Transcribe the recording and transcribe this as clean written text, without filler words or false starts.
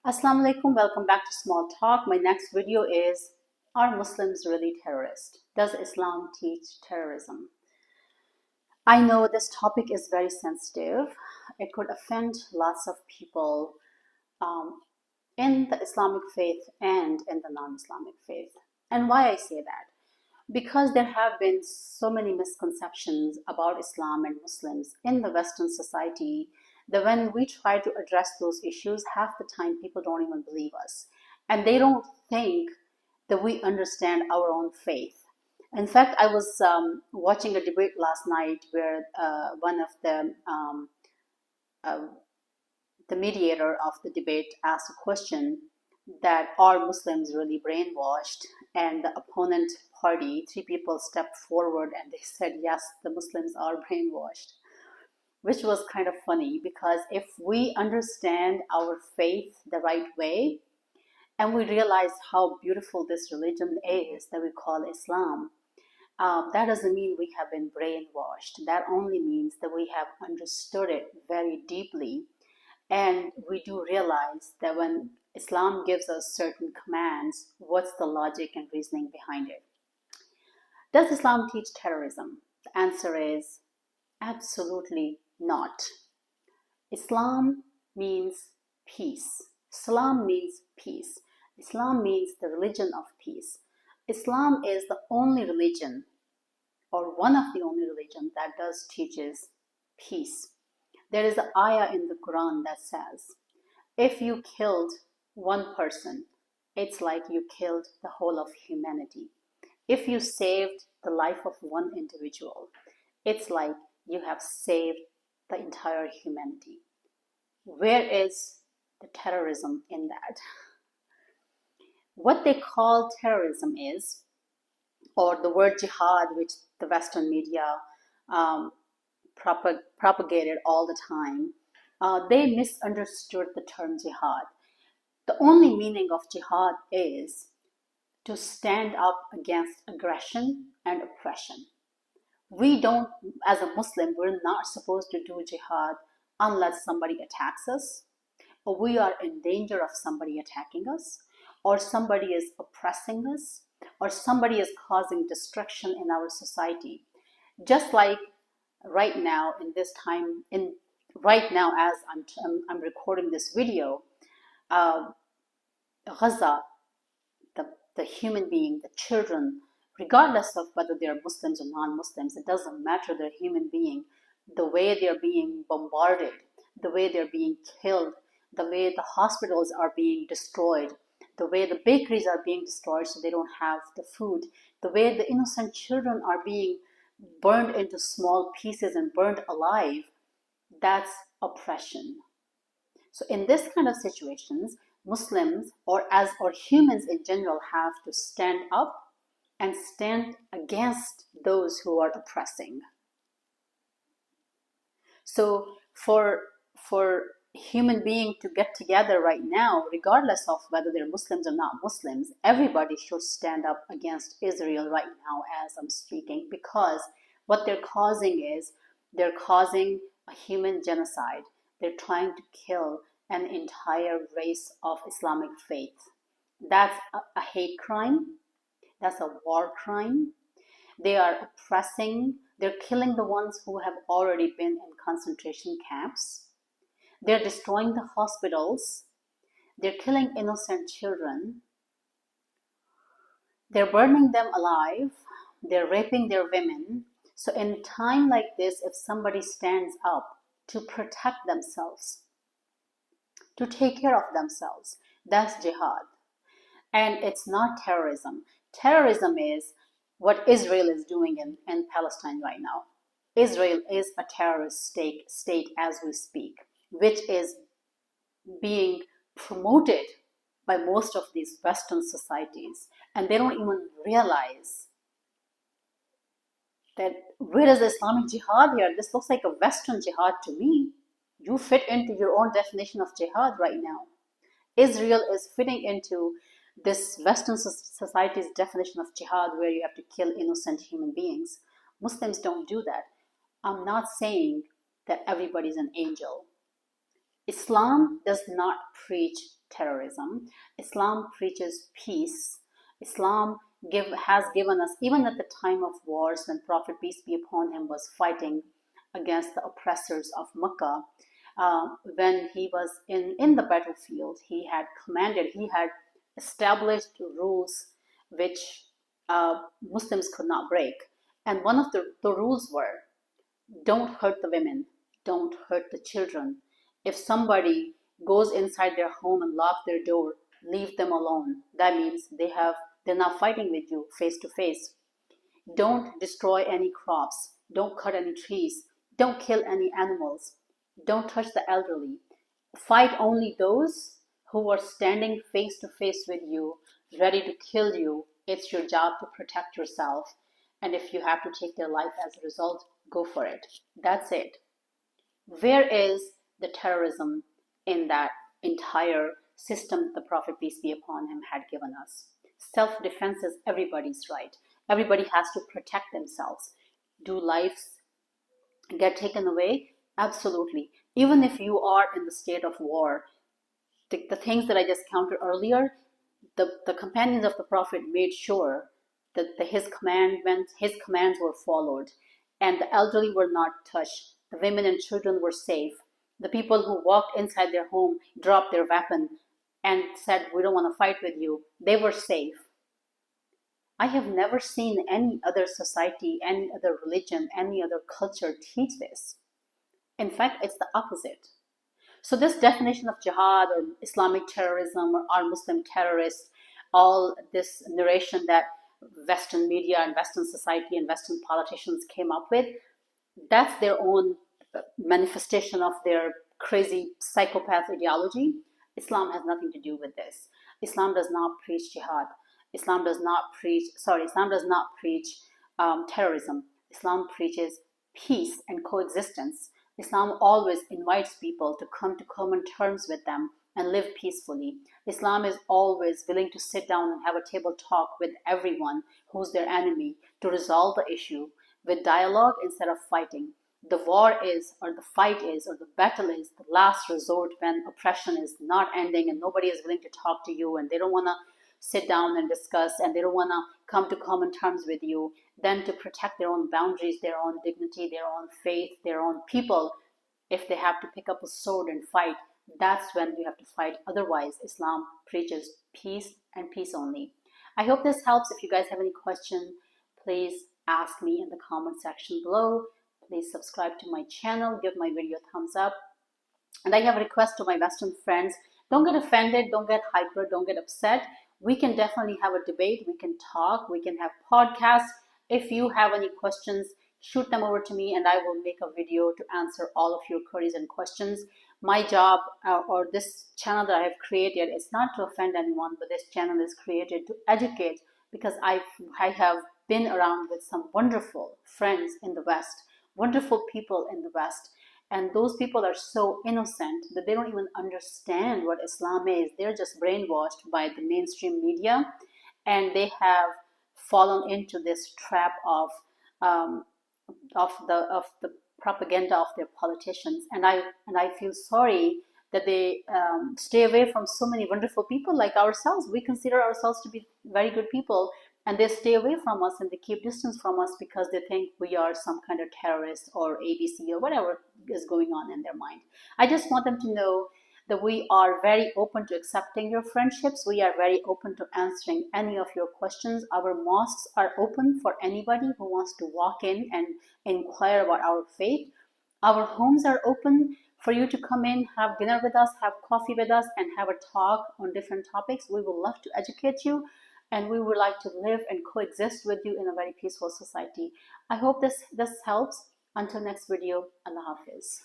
Assalamu alaikum, welcome back to Small Talk. My next video is, are Muslims really terrorists? Does Islam teach terrorism? I know this topic is very sensitive. It could offend lots of people um, in the Islamic faith and in the non-Islamic faith. And why I say that? Because there have been so many misconceptions about Islam and Muslims in the Western society that when we try to address those issues, half the time people don't even believe us. And they don't think that we understand our own faith. In fact, I was watching a debate last night where one of uh, the mediator of the debate asked a question that are Muslims really brainwashed? And the opponent party, three people stepped forward and they said, yes, the Muslims are brainwashed, which was kind of funny because if we understand our faith the right way and we realize how beautiful this religion is that we call Islam, that doesn't mean we have been brainwashed. That only means that we have understood it very deeply. And we do realize that when Islam gives us certain commands, what's the logic and reasoning behind it? Does Islam teach terrorism? The answer is absolutely not. Islam means peace. Islam means peace. Islam means the religion of peace. Islam is the only religion, or one of the only religions, that does teaches peace. There is an ayah in the Quran that says, if you killed one person, it's like you killed the whole of humanity. If you saved the life of one individual, it's like you have saved the entire humanity. Where is the terrorism in that? What they call terrorism is, or the word jihad, which the Western media propagated all the time, they misunderstood the term jihad. The only meaning of jihad is to stand up against aggression and oppression. We don't, as a Muslim, we're not supposed to do jihad unless somebody attacks us, or we are in danger of somebody attacking us, or somebody is oppressing us, or somebody is causing destruction in our society. Just like right now, in this time, right now as I'm recording this video, Gaza, the human being, the children, regardless of whether they're Muslims or non-Muslims, it doesn't matter, they're human being. The way they're being bombarded, the way they're being killed, the way the hospitals are being destroyed, the way the bakeries are being destroyed so they don't have the food, the way the innocent children are being burned into small pieces and burned alive, that's oppression. So in this kind of situations, Muslims or humans in general have to stand up and stand against those who are oppressing. So for human being to get together right now, regardless of whether they're Muslims or not Muslims, everybody should stand up against Israel right now as I'm speaking, because what they're causing is they're causing a human genocide. They're trying to kill an entire race of Islamic faith. That's a hate crime. That's a war crime. They are oppressing, they're killing the ones who have already been in concentration camps. They're destroying the hospitals. They're killing innocent children. They're burning them alive. They're raping their women. So in a time like this, if somebody stands up to protect themselves, to take care of themselves, that's jihad. And it's not terrorism. Terrorism is what Israel is doing in Palestine right now. Israel is a terrorist state as we speak, which is being promoted by most of these Western societies. And they don't even realize that where is the Islamic jihad here? This looks like a Western jihad to me. You fit into your own definition of jihad right now. Israel is fitting into this Western society's definition of jihad, where you have to kill innocent human beings. Muslims don't do that. I'm not saying that everybody's an angel. Islam does not preach terrorism. Islam preaches peace. Islam has given us, even at the time of wars when Prophet, peace be upon him, was fighting against the oppressors of Mecca, when he was in the battlefield, he had commanded, he had established rules which Muslims could not break. And one of the rules were, don't hurt the women, don't hurt the children. If somebody goes inside their home and lock their door, leave them alone. That means they're not fighting with you face to face. Don't destroy any crops, don't cut any trees, don't kill any animals, don't touch the elderly. Fight only those who are standing face to face with you, ready to kill you. It's your job to protect yourself. And if you have to take their life as a result, go for it. That's it. Where is the terrorism in that entire system the Prophet, peace be upon him, had given us? Self-defense is everybody's right. Everybody has to protect themselves. Do lives get taken away? Absolutely. Even if you are in the state of war, the things that I just counted earlier, the companions of the Prophet made sure that his commands were followed, and the elderly were not touched. The women and children were safe. The people who walked inside their home dropped their weapon and said, "We don't want to fight with you." They were safe. I have never seen any other society, any other religion, any other culture teach this. In fact, it's the opposite. So this definition of jihad or Islamic terrorism or our Muslim terrorists, all this narration that Western media and Western society and Western politicians came up with, that's their own manifestation of their crazy psychopath ideology. Islam has nothing to do with this. Islam does not preach jihad. Islam does not preach terrorism. Islam preaches peace and coexistence. Islam always invites people to come to common terms with them and live peacefully. Islam is always willing to sit down and have a table talk with everyone who's their enemy to resolve the issue with dialogue instead of fighting. The war is, or the fight is, or the battle is the last resort when oppression is not ending and nobody is willing to talk to you and they don't want to sit down and discuss and they don't want to come to common terms with you. Then to protect their own boundaries, their own dignity, their own faith, their own people, if they have to pick up a sword and fight, that's when you have to fight. Otherwise, Islam preaches peace and peace only. I hope this helps. If you guys have any questions, please ask me in the comment section below. Please subscribe to my channel, give my video a thumbs up. And I have a request to my Western friends. Don't get offended, don't get hyper, don't get upset. We can definitely have a debate, we can talk, we can have podcasts. If you have any questions, shoot them over to me and I will make a video to answer all of your queries and questions. My job or this channel that I have created is not to offend anyone, but this channel is created to educate because I have been around with some wonderful friends in the West, wonderful people in the West. And those people are so innocent that they don't even understand what Islam is. They're just brainwashed by the mainstream media, and they have fallen into this trap of the propaganda of their politicians. And I feel sorry that they stay away from so many wonderful people like ourselves. We consider ourselves to be very good people, and they stay away from us and they keep distance from us because they think we are some kind of terrorist or ABC or whatever is going on in their mind. I just want them to know that we are very open to accepting your friendships. We are very open to answering any of your questions. Our mosques are open for anybody who wants to walk in and inquire about our faith. Our homes are open for you to come in, have dinner with us, have coffee with us, and have a talk on different topics. We would love to educate you, and we would like to live and coexist with you in a very peaceful society. I hope this helps. Until next video, Allah Hafiz.